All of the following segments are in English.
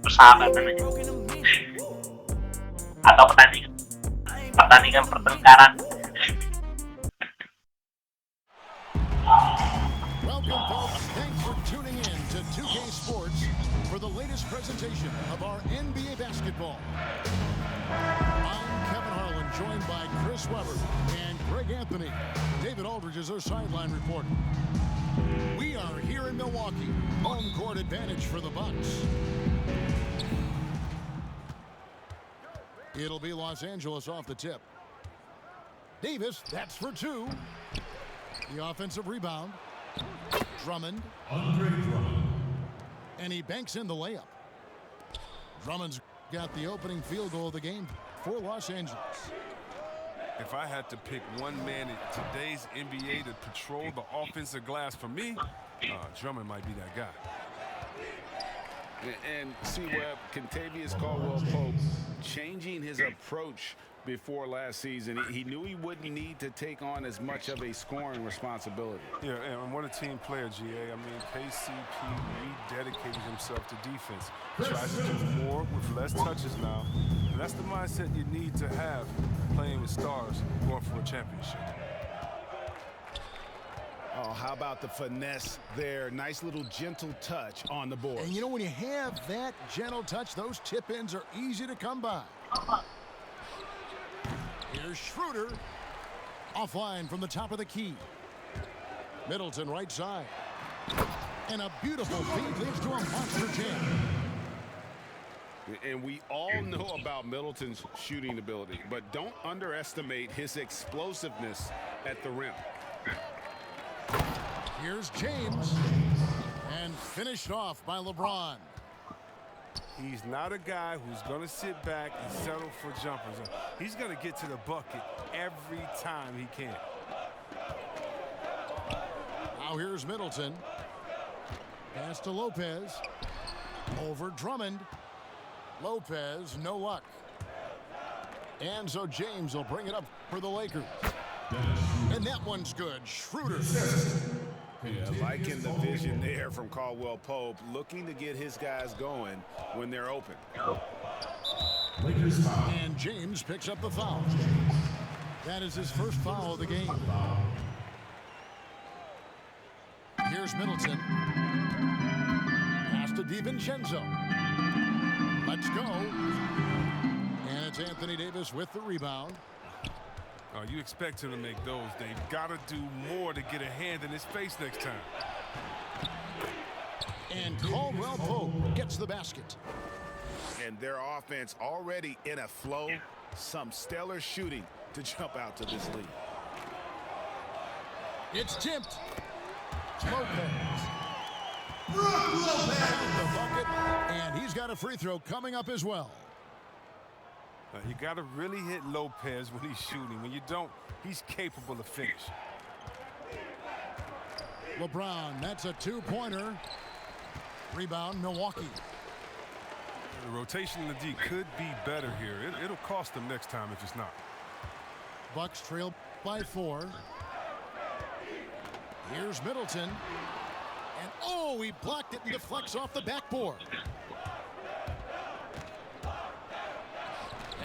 persahabatan aja. Atau pertandingan pertengkaran. Welcome, folks. Thanks for tuning in to 2K Sports for the latest presentation of our NBA basketball. I'm Kevin Harlan, joined by Chris Webber and Greg Anthony. David Aldridge is our sideline reporter. We are here in Milwaukee. Home court advantage for the Bucks. It'll be Los Angeles off the tip. Davis, that's for two. The offensive rebound. Drummond. And he banks in the layup. Drummond's got the opening field goal of the game for Los Angeles. If I had to pick one man in today's NBA to patrol the offensive glass for me, Drummond might be that guy. And see, Webb, Kentavious Caldwell-Pope changing his approach before last season. He knew he wouldn't need to take on as much of a scoring responsibility. Yeah, and what a team player, GA. I mean, KCP rededicated himself to defense. Tries to do more with less touches now. And that's the mindset you need to have playing with stars going for a championship. Oh, how about the finesse there? Nice little gentle touch on the board. And you know, when you have that gentle touch, those tip-ins are easy to come by. Here's Schroeder. Offline from the top of the key. Middleton right side. And a beautiful feed leads to a monster jam. And we all know about Middleton's shooting ability, but don't underestimate his explosiveness at the rim. Here's James. And finished off by LeBron. He's not a guy who's going to sit back and settle for jumpers. He's going to get to the bucket every time he can. Now here's Middleton. Pass to Lopez. Over Drummond. Lopez, no luck. And so James will bring it up for the Lakers. And that one's good. Schroeder. Yeah, liking the vision there from Caldwell-Pope, looking to get his guys going when they're open. And James picks up the foul. That is his first foul of the game. Here's Middleton. Pass to DiVincenzo. Let's go. And it's Anthony Davis with the rebound. You expect him to make those. They've got to do more to get a hand in his face next time. And Caldwell-Pope gets the basket. And their offense already in a flow. Some stellar shooting to jump out to this lead. It's tipped. Lopez. The bucket, and he's got a free throw coming up as well. You got to really hit Lopez when he's shooting. When you don't, he's capable of finish. LeBron, that's a two-pointer. Rebound, Milwaukee. The rotation in the D could be better here. It'll cost them next time if it's not. Bucks trail by 4. Here's Middleton. And oh, he blocked it and deflects off the backboard.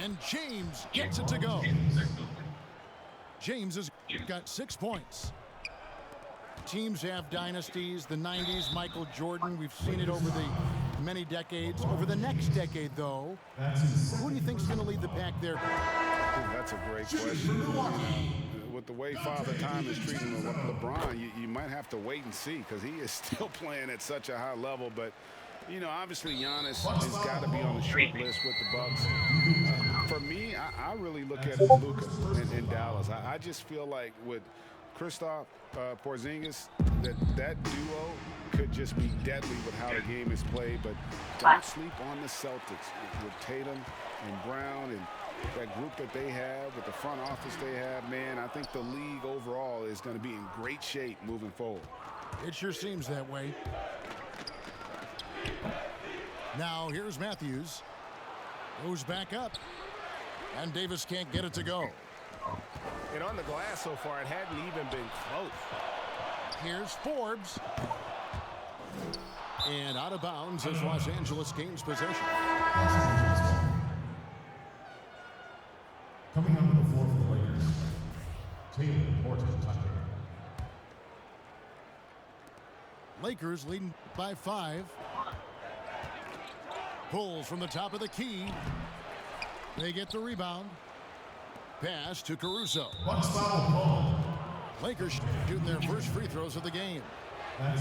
And James gets it to go. James has got 6 points. Teams have dynasties. The 90s, Michael Jordan. We've seen it over the many decades. Over the next decade, though, who do you think is going to lead the pack there? That's a great question. With the way Father Time is treating LeBron, you might have to wait and see because he is still playing at such a high level. But, you know, obviously Giannis has got to be on the short list with the Bucks. For me, I really look at Luka in Dallas. I just feel like with Kristaps Porzingis, that duo could just be deadly with how the game is played. But don't sleep on the Celtics with Tatum and Brown and that group that they have, with the front office they have. Man, I think the league overall is going to be in great shape moving forward. It sure seems that way. Now here's Matthews. Goes back up. And Davis can't get it to go. And on the glass so far, it hadn't even been close. Here's Forbes. And out of bounds as Los Angeles gains possession. Coming onto the floor for the Lakers, Taylor. Lakers leading by 5. Pulls from the top of the key. They get the rebound. Pass to Caruso. Bucks foul called. Lakers shooting their first free throws of the game.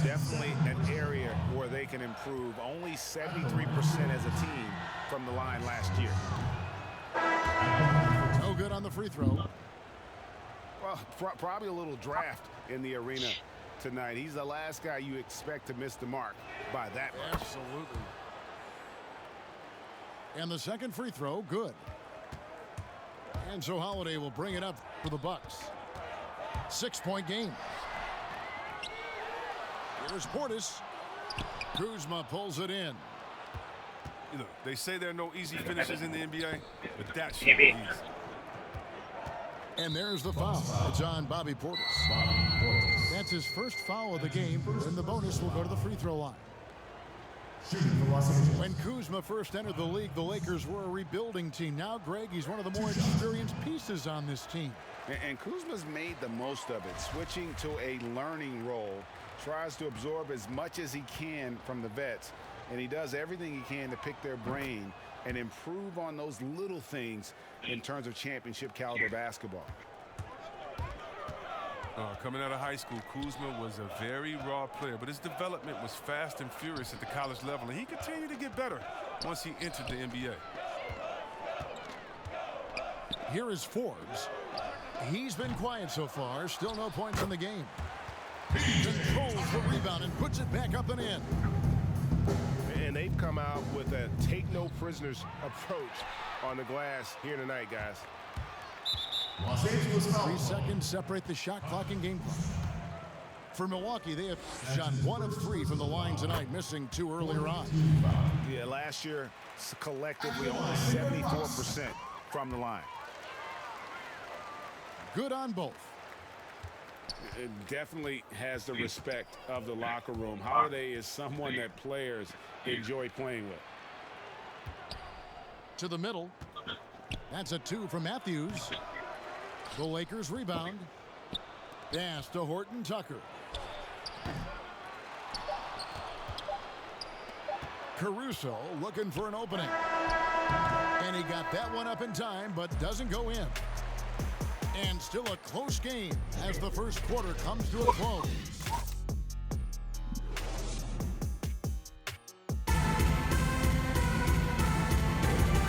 Definitely an area where they can improve. Only 73% as a team from the line last year. No good on the free throw. Well, probably a little draft in the arena tonight. He's the last guy you expect to miss the mark by that much. Absolutely. And the second free throw, good. And so Holiday will bring it up for the Bucks. 6-point game. Here's Portis. Kuzma pulls it in. You know, they say there are no easy finishes in the NBA, but that should be easy. And there's the foul. It's on Bobby Portis. That's his first foul of the game, and the bonus will go to the free throw line. When Kuzma first entered the league, the Lakers were a rebuilding team. Now, Greg, he's one of the more experienced pieces on this team. And Kuzma's made the most of it, switching to a learning role. Tries to absorb as much as he can from the vets, and he does everything he can to pick their brain and improve on those little things in terms of championship caliber basketball. Coming out of high school, Kuzma was a very raw player, but his development was fast and furious at the college level, and he continued to get better once he entered the NBA. Here is Forbes. He's been quiet so far. Still no points in the game. He controls the rebound and puts it back up and in. And they've come out with a take-no-prisoners approach on the glass here tonight, guys. 3 seconds separate the shot clock and game clock. For Milwaukee, they have shot 1 of 3 from the line tonight, missing 2 earlier on. Yeah, last year, collectively, only 74% from the line. Good on both. It definitely has the respect of the locker room. Holiday is someone that players enjoy playing with. To the middle. That's a 2 from Matthews. The Lakers rebound. Pass to Horton Tucker. Caruso looking for an opening. And he got that one up in time, but doesn't go in. And still a close game as the first quarter comes to a close.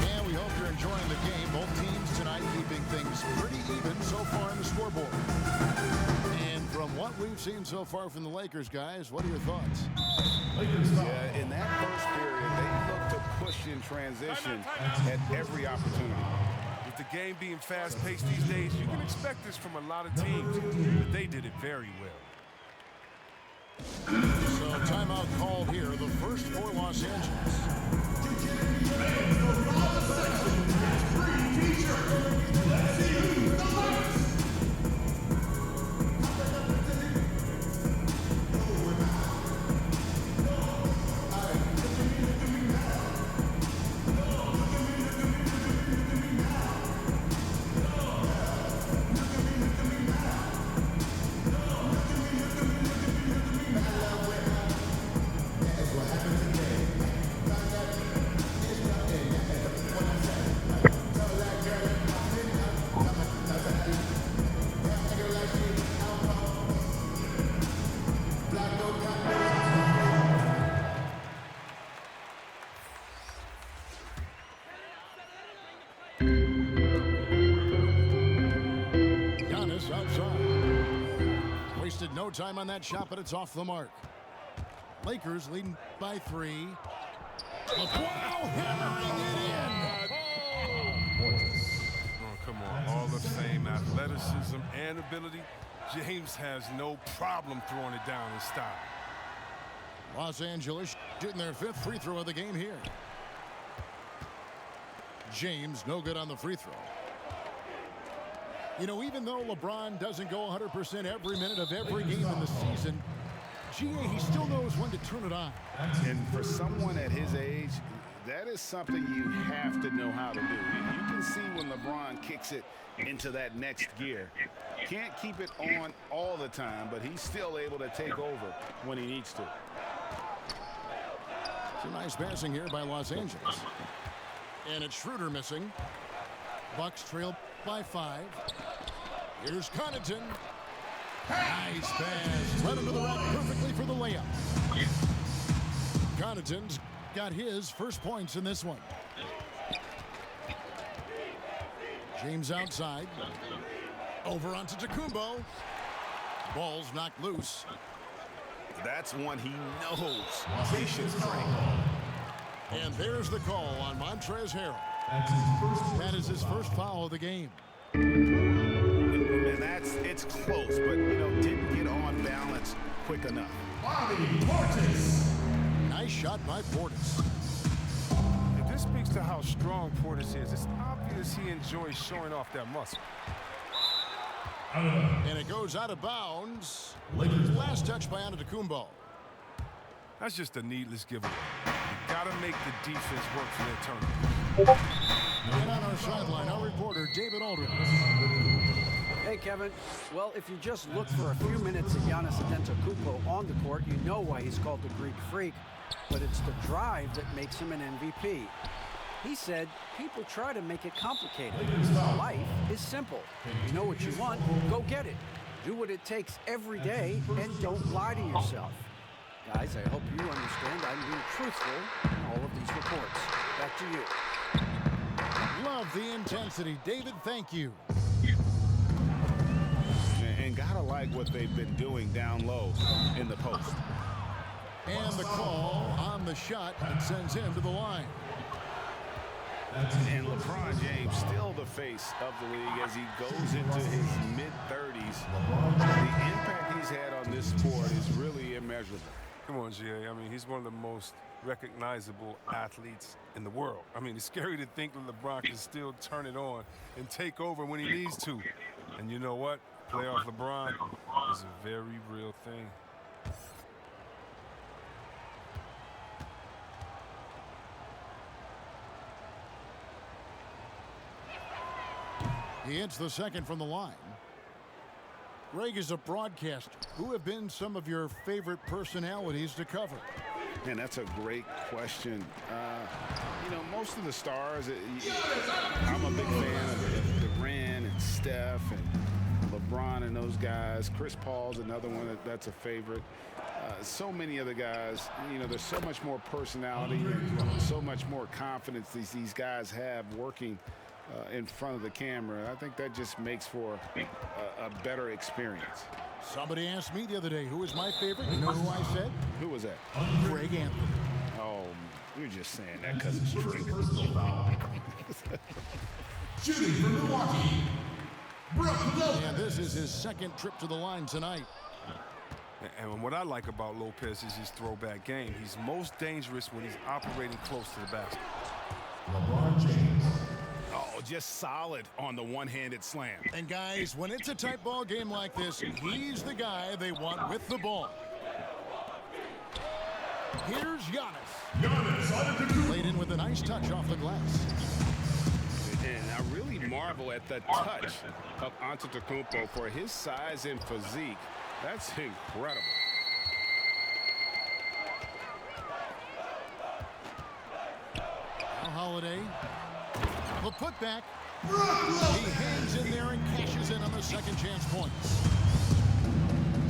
And we hope you're enjoying the game. Both teams tonight keeping things pretty even so far in the scoreboard. And from what we've seen so far from the Lakers, guys, what are your thoughts? Yeah, in that first period, they looked to push in transition at every opportunity. With the game being fast-paced these days, you can expect this from a lot of teams, but they did it very well. So timeout called here, the first for Los Angeles. Giannis outside. Wasted no time on that shot, but it's off the mark. Lakers leading by 3. Wow, hammering it Oh, come on. Hall of Fame athleticism and ability. James has no problem throwing it down in style. in. Los Angeles shooting their 5th free throw of the game here. James no good on the free throw. You know, even though LeBron doesn't go 100% every minute of every game in the season, GA, he still knows when to turn it on. And for someone at his age, that is something you have to know how to do. You can see when LeBron kicks it into that next gear. Can't keep it on all the time, but he's still able to take over when he needs to. Some nice passing here by Los Angeles. And it's Schroeder missing. Bucks trail by 5. Here's Connaughton. Nice pass. Right into the rack perfectly for the layup. Connaughton's got his first points in this one. James outside. Over onto Antetokounmpo. Ball's knocked loose. That's one he knows he should break. And there's the call on Montrezl Harrell. That is his first foul of the game. And it's close, but, didn't get on balance quick enough. Nice shot by Portis. If this speaks to how strong Portis is, it's obvious he enjoys showing off that muscle. And it goes out of bounds. Last touch by Antetokounmpo. That's just a needless giveaway. You gotta make the defense work for their turnover. And on our sideline, our reporter, David Aldridge. Hey, Kevin. Well, if you just look for a few minutes at Giannis Antetokounmpo on the court, you know why he's called the Greek Freak. But it's the drive that makes him an MVP. He said, people try to make it complicated. Life is simple. You know what you want, go get it. Do what it takes every day, and don't lie to yourself. Guys, I hope you understand I'm being truthful in all of these reports. Back to you. Love the intensity. David, thank you. And gotta like what they've been doing down low in the post. And the call on the shot that sends him to the line. And LeBron James still the face of the league as he goes into his mid-30s. The impact he's had on this sport is really immeasurable. Come on, GA. I mean, he's one of the most recognizable athletes in the world. I mean, it's scary to think that LeBron can still turn it on and take over when he needs to. And you know what? Playoff LeBron is a very real thing. He hits the second from the line. Greg is a broadcaster. Who have been some of your favorite personalities to cover? And that's a great question. Most of the stars, I'm a big fan of Durant and Steph and LeBron and those guys. Chris Paul's another one that's a favorite. So many of the guys, there's so much more personality and so much more confidence these guys have working in front of the camera. I think that just makes for a better experience. Somebody asked me the other day, who is my favorite? You know who I said? Who was that? Greg Anthony. Oh, you're just saying that because it's true. Shooting for Milwaukee, Brook Lopez. And this is his second trip to the line tonight. And what I like about Lopez is his throwback game. He's most dangerous when he's operating close to the basket. LeBron James. Oh, just solid on the one-handed slam. And guys, when it's a tight ball game like this, he's the guy they want with the ball. Here's Giannis. Laid in with a nice touch off the glass. And I really marvel at the touch of Antetokounmpo for his size and physique. That's incredible. Now Holiday. The putback. He hangs in there and cashes in on the second chance points.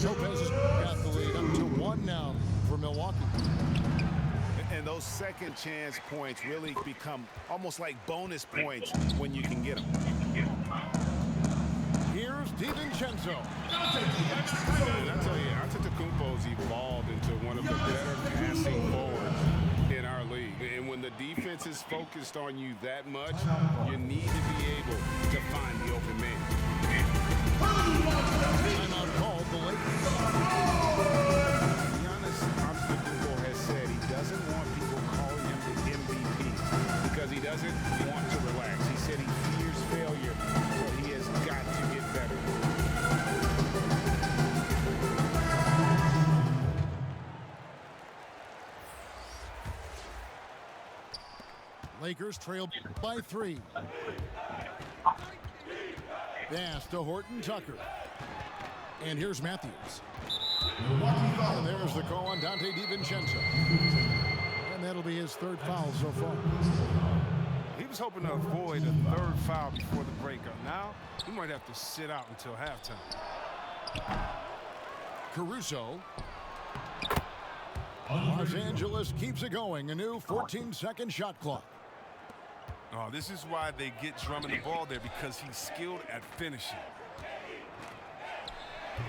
Lopez has got the lead up to 1 now for Milwaukee. And those second chance points really become almost like bonus points when you can get them. Here's DiVincenzo. And I tell you, Antetokounmpo's evolved into one of the better passing forwards in our league. And when the defense is focused on you that much, you need to be able to find the open man. Timeout called the Lakers. Giannis Antetokounmpo has said he doesn't want people calling him the MVP because he doesn't want to relax. He said he fears failure, so he has got to get better. Lakers trail by 3. Pass to Horton Tucker. And here's Matthews. And there's the call on Dante DiVincenzo. And that'll be his 3rd foul so far. He was hoping to avoid a 3rd foul before the breakup. Now, he might have to sit out until halftime. Caruso. Los Angeles keeps it going. A new 14-second shot clock. Oh, this is why they get Drummond the ball there, because he's skilled at finishing.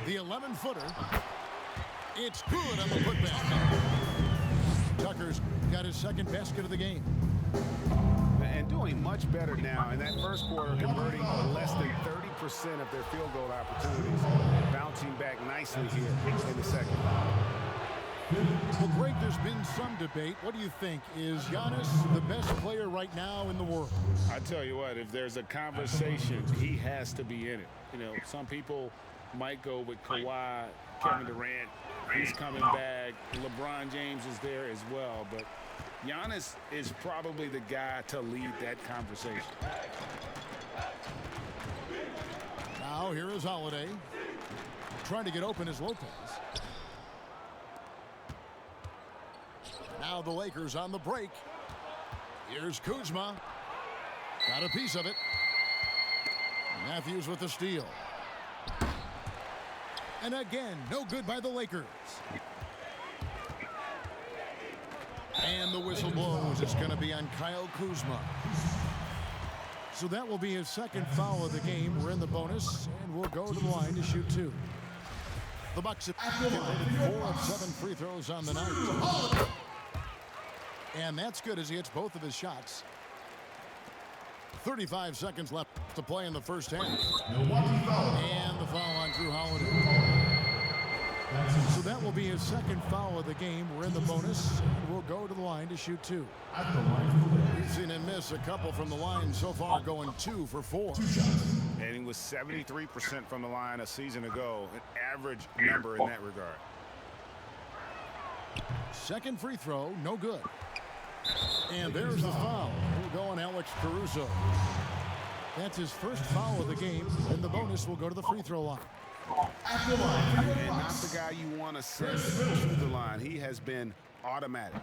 The 11-footer. It's good on the putback. Tucker's got his 2nd basket of the game. And doing much better now in that first quarter, converting less than 30% of their field goal opportunities. Bouncing back nicely here in the second. Well, Greg, there's been some debate. What do you think? Is Giannis the best player right now in the world? I tell you what, if there's a conversation, he has to be in it. You know, some people might go with Kawhi, Kevin Durant. He's coming back. LeBron James is there as well. But Giannis is probably the guy to lead that conversation. Now here is Holiday. Trying to get open is Lopez. Now the Lakers on the break. Here's Kuzma. Got a piece of it. Matthews with the steal. And again, no good by the Lakers. And the whistle blows. It's going to be on Kyle Kuzma. So that will be his 2nd foul of the game. We're in the bonus, and we'll go to the line to shoot 2. The Bucks have converted 4 of 7 free throws on the night. And that's good as he hits both of his shots. 35 seconds left to play in the first half. And the foul on Drew Holiday. So that will be his 2nd foul of the game. We're in the bonus. And we'll go to the line to shoot 2. We've seen him miss a couple from the line so far, going 2 for 4. And he was 73% from the line a season ago, an average number in that regard. 2nd free throw, no good. And there's the foul. We'll go on Alex Caruso. That's his 1st foul of the game, and the bonus will go to the free throw line. And not the guy you want to send to the line. He has been automatic.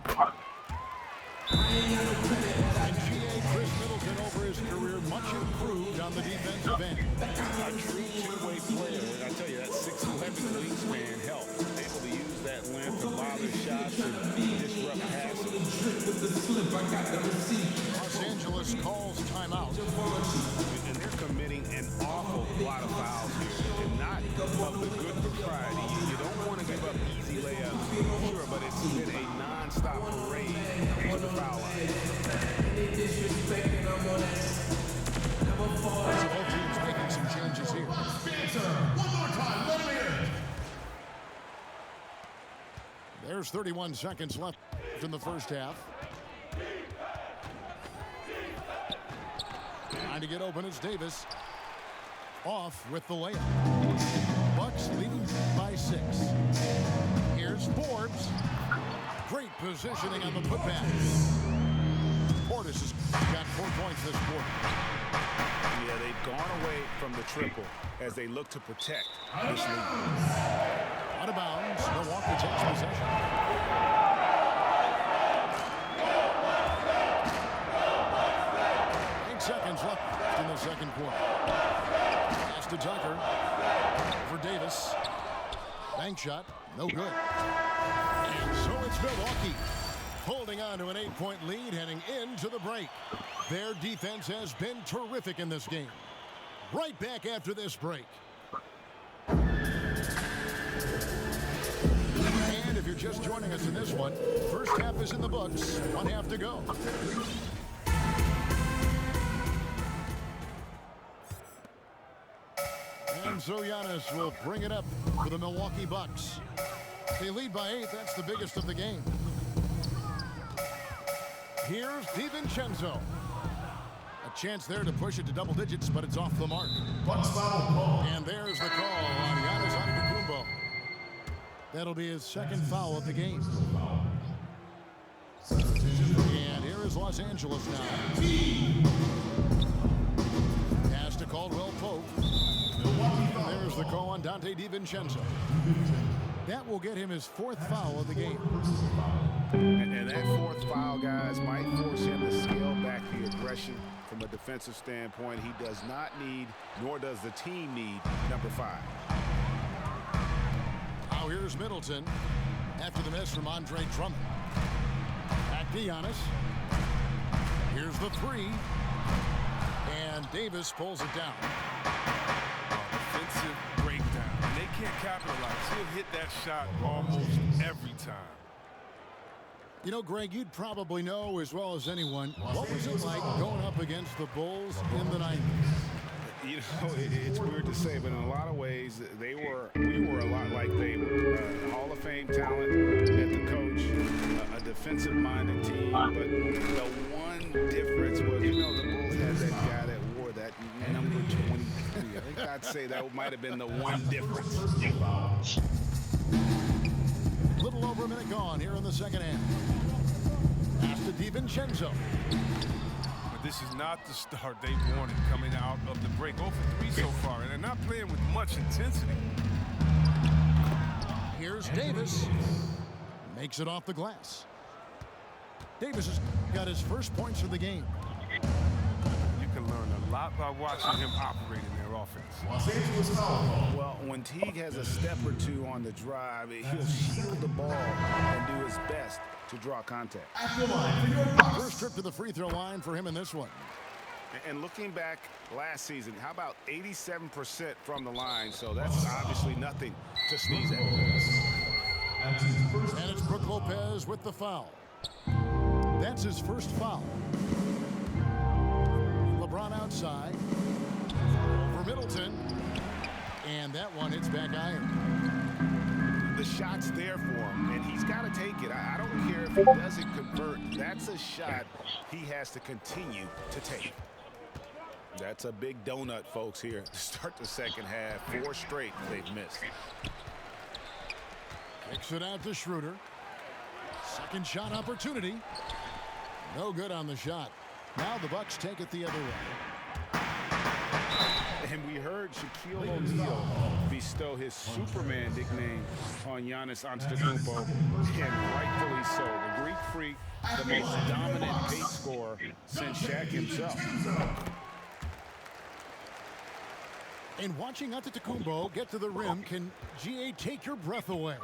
And G.A. Chris Middleton over his career, much improved on the defensive end. A true two-way player. And I tell you, that 6'11" wingspan helped. Able to use that length to bother shots and disrupt passes. Los Angeles calls timeout. And they're committing an awful lot of fouls here. And not of the good propriety. You don't want to give up easy layups, sure, but it's been a non-stop parade on the foul line. So both teams making some changes here. One more time, let him hear. There's 31 seconds left in the first half. Trying to get open is Davis. Off with the layup. Bucks leading by 6. Here's Forbes. Great positioning on the putback. Portis has got 4 points this quarter. Yeah, they've gone away from the triple as they look to protect this lead. Out of bounds. Milwaukee takes possession. 8 seconds left in the second quarter. Pass to Tucker. For Davis. Bank shot. No good. And so it's Milwaukee holding on to an 8-point lead heading into the break. Their defense has been terrific in this game. Right back after this break. And if you're just joining us in this one, first half is in the books. 1 half to go. And so Giannis will bring it up for the Milwaukee Bucks. They lead by 8. That's the biggest of the game. Here's DiVincenzo. A chance there to push it to double digits, but it's off the mark. Bucks foul call. And there's the call on Giannis Antetokounmpo. That'll be his 2nd foul of the game. And here is Los Angeles now. Pass to Caldwell Pope. And there's the call on Dante DiVincenzo. That will get him his 4th foul of the game. And that 4th foul, guys, might force him to scale back the aggression from a defensive standpoint. He does not need, nor does the team need, number 5. Now here's Middleton after the miss from Andre Drummond. Back to Giannis. Here's the 3. And Davis pulls it down. Defensive breakdown. And they can't capitalize. He'll hit that shot almost every time. You know, Greg, you'd probably know as well as anyone, what was it like going up against the Bulls in the 90s? You know, it's weird to say, but in a lot of ways, we were a lot like they were. Hall of Fame talent at the coach, a defensive-minded team, but the one difference was, you know, the Bulls had that guy that wore that number 23. I think I'd say that might have been the one difference. Little over a minute gone here in the second half. Pass to DiVincenzo. But this is not the start they wanted coming out of the break. 0 for 3 so far, and they're not playing with much intensity. Here's Davis. Makes it off the glass. Davis has got his first points of the game. You can learn a lot by watching him operate in their offense. Los Angeles foul call. Well, when Teague has a step or two on the drive, he'll shield the ball and do his best to draw contact. At the line for your box. First trip to the free throw line for him in this one. And looking back last season, how about 87% from the line? So that's obviously nothing to sneeze at. And it's Brook Lopez with the foul. That's his first foul. LeBron outside. For Middleton. And that one hits back iron. The shot's there for him, and he's got to take it. I don't care if he doesn't convert. That's a shot he has to continue to take. That's a big donut, folks, here to start the second half. 4 straight they've missed. Kicks it out to Schroeder. Second shot opportunity. No good on the shot. Now the Bucks take it the other way. And we heard Shaquille O'Neal bestow his Superman nickname on Giannis Antetokounmpo, and rightfully so. The Greek Freak, the most dominant pace scorer since Shaq himself. And watching Antetokounmpo get to the rim can, GA, take your breath away.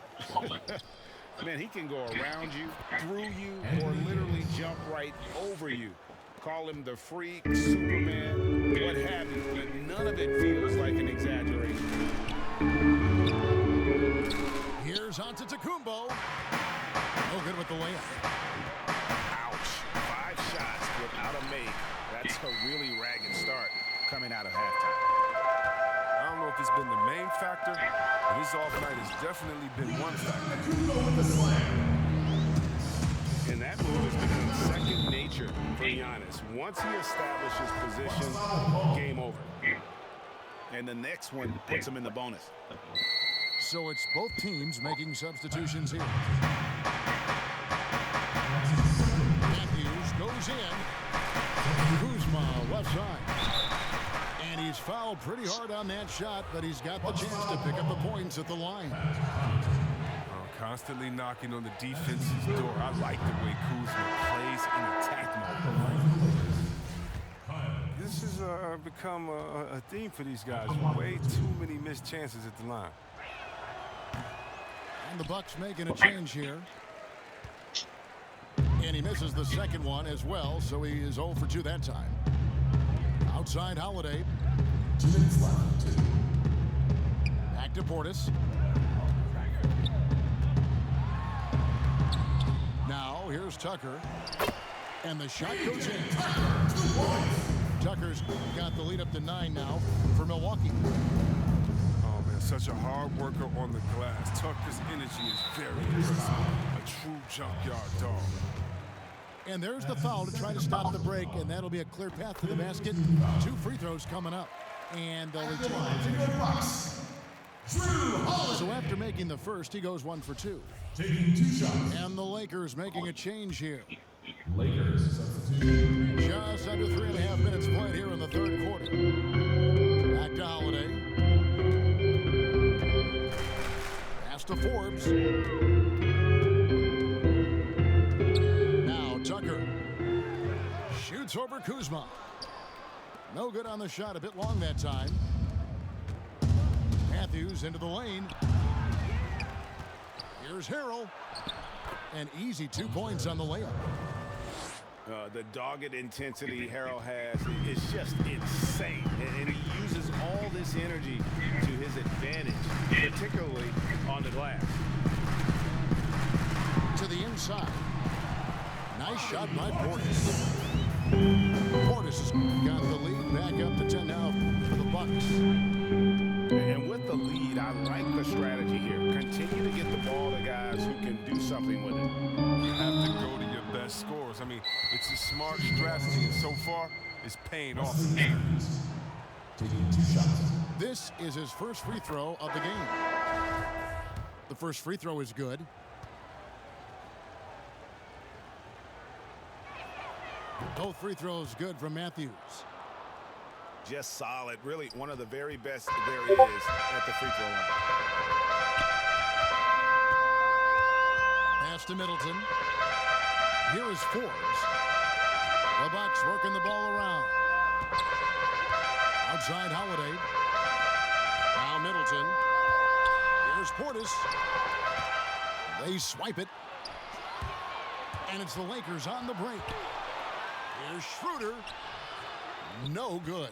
Man, he can go around you, through you, or literally jump right over you. Call him the Freak, Superman, what have you, but none of it feels like an exaggeration. Here's Antetokounmpo. No good with the layup. Ouch. 5 shots without a make. That's a really ragged start coming out of halftime. I don't know if it's been the main factor, but his off night has definitely been one factor. With the slam. And that move has become second nature for Giannis. Once he establishes position, game over. And the next one puts him in the bonus. So it's both teams making substitutions here. Matthews goes in. Kuzma left side. And he's fouled pretty hard on that shot, but he's got the chance to pick up the points at the line. Constantly knocking on the defense's door. I like the way Kuzma plays in attack mode. This has become a theme for these guys. Way too many missed chances at the line. And the Bucks making a change here. And he misses the second one as well, so he is 0 for 2 that time. Outside Holiday. 2 minutes left. Back to Portis. Now here's Tucker. And the shot goes in. Tucker's got the lead up to 9 now for Milwaukee. Oh, man, such a hard worker on the glass. Tucker's energy is very impressive. A true junkyard dog. And there's the foul to try to stop the break, and that'll be a clear path to the basket. 2 free throws coming up. And they'll return. So after making the first, he goes 1 for 2. Taking 2 shots. And the Lakers making a change here. Lakers substitute. Just under 3.5 minutes played here in the third quarter. Back to Holiday. Pass to Forbes. Now Tucker. Shoots over Kuzma. No good on the shot. A bit long that time. Matthews into the lane. Here's Harrell. An easy 2 points on the layup. The dogged intensity Harrell has is just insane. And he uses all this energy to his advantage, particularly on the glass. To the inside. Nice shot by Portis. Portis has got the lead back up to 10 now for the Bucks. And with the lead, I like the strategy here. Continue to get the ball to guys who can do something with it. You have to go to your best scorers. I mean, it's a smart strategy, and so far, it's paying off. Taking 2 shots. This is his first free throw of the game. The first free throw is good. Both free throws good from Matthews. Just solid. Really one of the very best there is at the free throw line. Pass to Middleton. Here is Forbes. The Bucks working the ball around. Outside Holiday. Now Middleton. Here's Portis. They swipe it. And it's the Lakers on the break. Here's Schroeder. No good.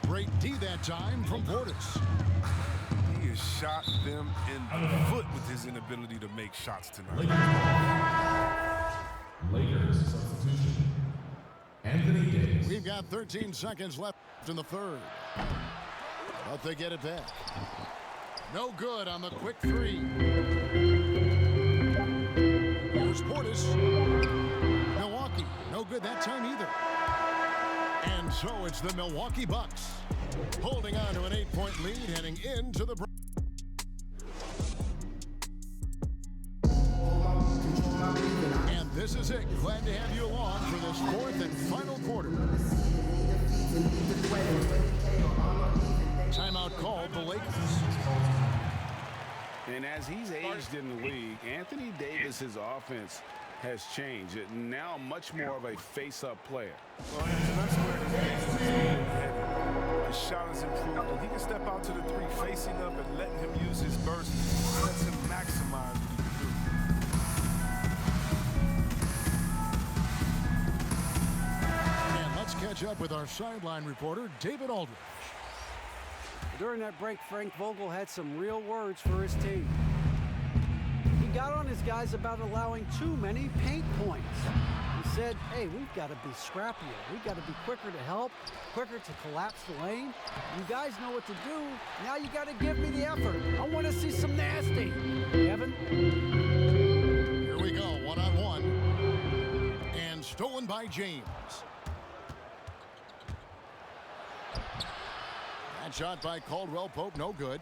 Great D that time from Portis. He has shot them in the foot with his inability to make shots tonight. Lakers substitution. Anthony Davis. We've got 13 seconds left in the third. But they get it back. No good on the quick three. Here's Portis. Milwaukee. No good that time either. And so it's the Milwaukee Bucks holding on to an 8-point lead heading into the break. And this is it. Glad to have you along for this fourth and final quarter. Timeout called the Lakers. And as he's aged in the league, Anthony Davis's offense has changed. Now much more of a face-up player. Well, and that's where his shot has improved, and he can step out to the three, facing up and letting him use his burst. Lets him maximize what he can do. And let's catch up with our sideline reporter, David Aldridge. During that break, Frank Vogel had some real words for his team. He got on his guys about allowing too many paint points. He said, hey, we've got to be scrappier. We've got to be quicker to help, quicker to collapse the lane. You guys know what to do. Now you got to give me the effort. I want to see some nasty. Kevin? Here we go, one-on-one. And stolen by James. That shot by Caldwell Pope, no good.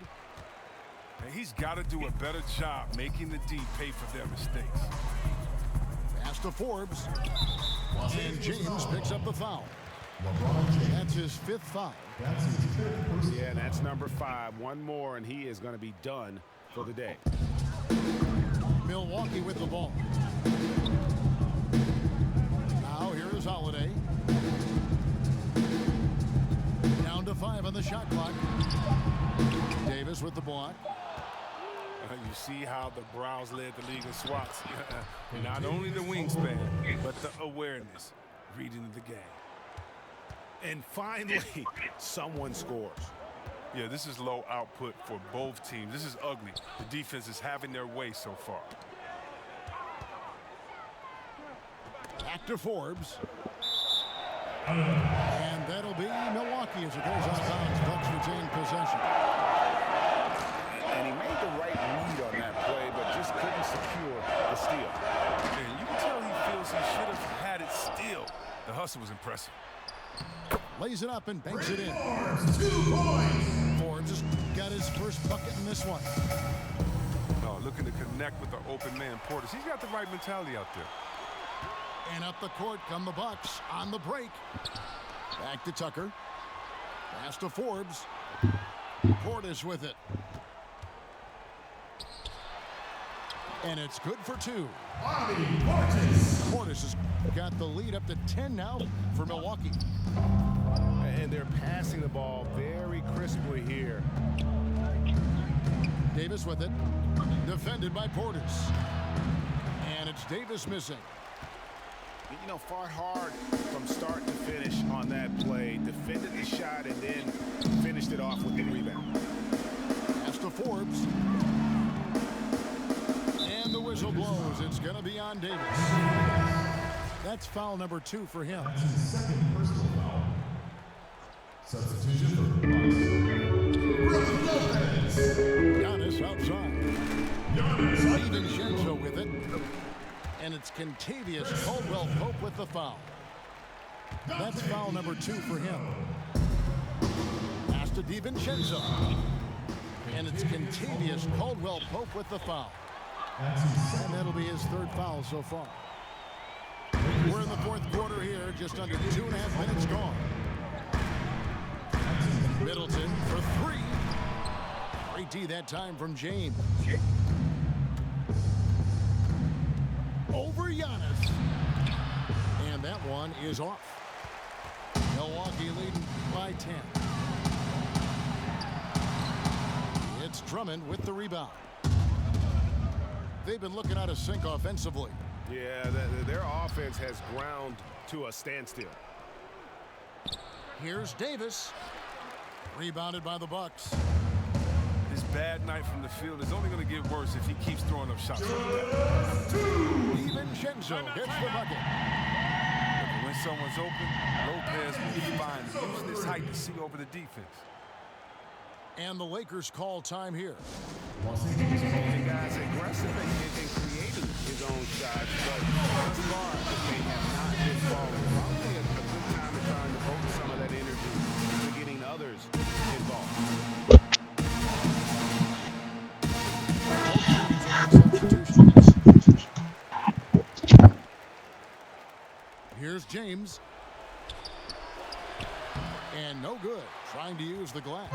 And he's got to do a better job making the D pay for their mistakes. Pass to Forbes. And James picks up the foul. LeBron James. That's his fifth foul. That's his 5th personal. Yeah, and that's number 5. One more, and he is going to be done for the day. Milwaukee with the ball. Now here is Holiday. Down to 5 on the shot clock. Davis with the block. You see how the Browns led the league in swats. Not only the wingspan, but the awareness, reading the game. And finally, someone scores. Yeah, this is low output for both teams. This is ugly. The defense is having their way so far. Back to Forbes. And that'll be Milwaukee as it goes out of bounds. Bucks retain possession. And he made the right read on that play, but just couldn't secure the steal. And you can tell he feels he should have had it still. The hustle was impressive. Lays it up and banks it in. 2 points. Forbes has got his first bucket in this one. Looking to connect with the open man Portis. He's got the right mentality out there. And up the court come the Bucks on the break. Back to Tucker. Pass to Forbes. Portis with it. And it's good for two. Portis has got the lead up to 10 now for Milwaukee. And they're passing the ball very crisply here. Davis with it. Defended by Portis. And it's Davis missing. You know, fought hard from start to finish on that play. Defended the shot and then finished it off with the rebound. Pass to Forbes. And the whistle blows. It's going to be on Davis. That's foul number 2 for him. That's his second personal foul. Substitution for Bucks. Giannis outside. DiVincenzo with it. And it's Contavious Caldwell-Pope with the foul. That's foul number 2 for him. Pass to DiVincenzo. And it's Contavious Caldwell-Pope with the foul. And that'll be his 3rd foul so far. We're in the 4th quarter here, just under 2.5 minutes gone. Middleton for 3. Great D that time from James. Over Giannis. And that one is off. Milwaukee leading by 10. It's Drummond with the rebound. They've been looking out of sync offensively. Yeah, their offense has ground to a standstill. Here's Davis. Rebounded by the Bucks. His bad night from the field is only going to get worse if he keeps throwing up shots like that. DiVincenzo hits the bucket. When someone's open, Lopez will find using his height to see over the defense. And the Lakers call time here. The guy's aggressive and creating his own shots, but thus far they have not been falling. Probably a good time to try and devote some of that energy to getting others involved. Here's James. And no good. Trying to use the glass.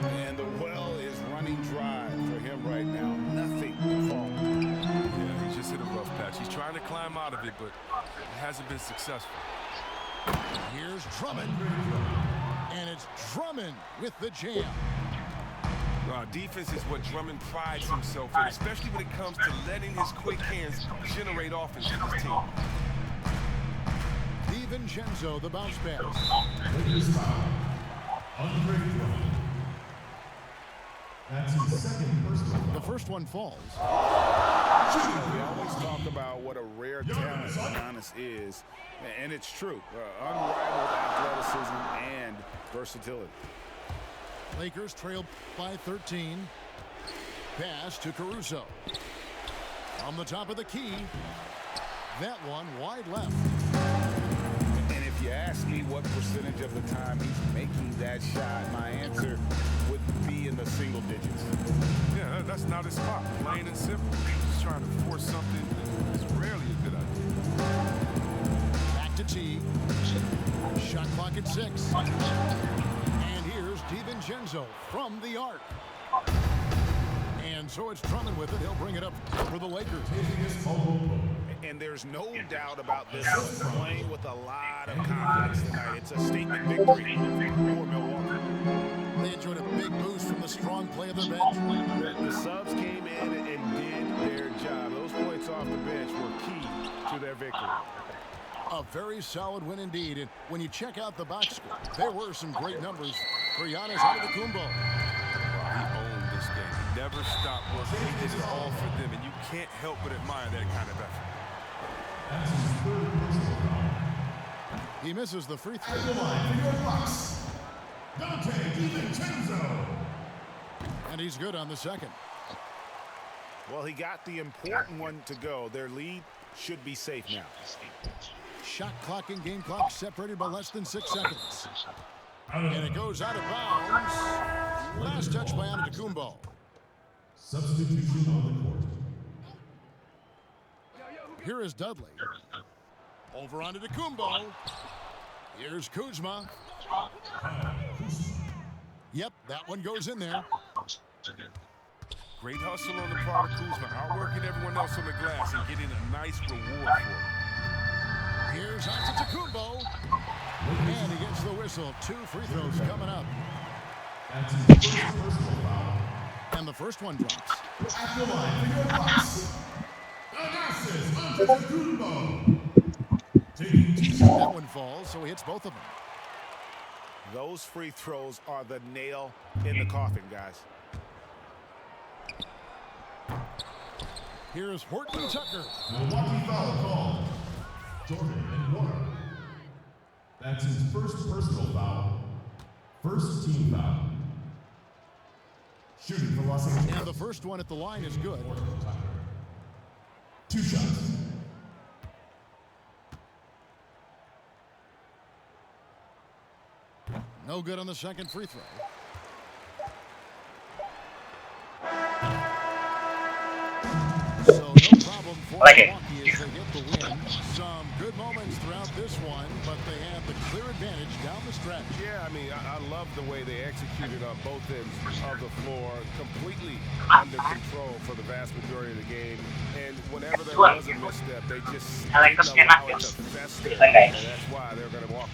And the well is running dry for him right now. Nothing to fall. Yeah, he just hit a rough patch. He's trying to climb out of it, but it hasn't been successful. Here's Drummond. And it's Drummond with the jam. Defense is what Drummond prides himself in, especially when it comes to letting his quick hands generate offense for his team. DiVincenzo, the bounce pass. Lakers foul. Andre Drummond. That's his second personal foul. The first one falls. We always talk about what a rare talent Giannis is, and it's true. Unrivaled athleticism and versatility. Lakers trail by 13. Pass to Caruso. On the top of the key. That one wide left. And if you ask me what percentage of the time he's making that shot, my answer would be in the single digits. Yeah, that's not his spot. Plain and simple. He's trying to force something that's rarely a good idea. Back to T. Shot clock at 6. And here's DiVincenzo from the arc. And so it's Drummond with it. He'll bring it up for the Lakers. And there's no doubt about this. Playing with a lot of confidence tonight. It's a statement victory for Milwaukee. They enjoyed a big boost from the strong play of their bench. The subs came in and did their job. Those points off the bench were key to their victory. A very solid win indeed. And when you check out the box score, there were some great numbers for Giannis Antetokounmpo. He owned this game. He never stopped working. He did it all for them, and you can't help but admire that kind of effort. That's his third personal foul. He misses the free throw. At the line for your Bucks, Dante DiVincenzo. And he's good on the second. Well, he got the important one to go. Their lead should be safe now. Shot clock and game clock separated by less than 6 seconds. And it goes out of bounds. Last touch by Antetokounmpo. Substitution on the court. Here is Dudley. Over onto Antetokounmpo. Here's Kuzma. Yep, that one goes in there. Great hustle on the part of Kuzma, outworking everyone else on the glass and getting a nice reward for it. Here's Antetokounmpo. And he gets the whistle. 2 free throws coming up. That's his first personal foul. And the first one drops. At the line for your Bucks, Giannis Antetokounmpo. Taking 2 shots. That one falls, so he hits both of them. Those free throws are the nail in the coffin, guys. Here's Horton Tucker. Milwaukee foul called. Jordan and Warner. That's his first personal foul. First team foul. Shooting for Los Angeles. And the first one at the line is good. 2 shots. No good on the second free throw. So no problem for Milwaukee as they get the win. Some good moments throughout this one, but they have the clear advantage down the stretch. Yeah, I mean, I love the way they executed on both ends of the floor, completely under control for the vast majority of the game. And whenever there was a misstep, they just didn't allow it to fester. And that's why they're going to walk.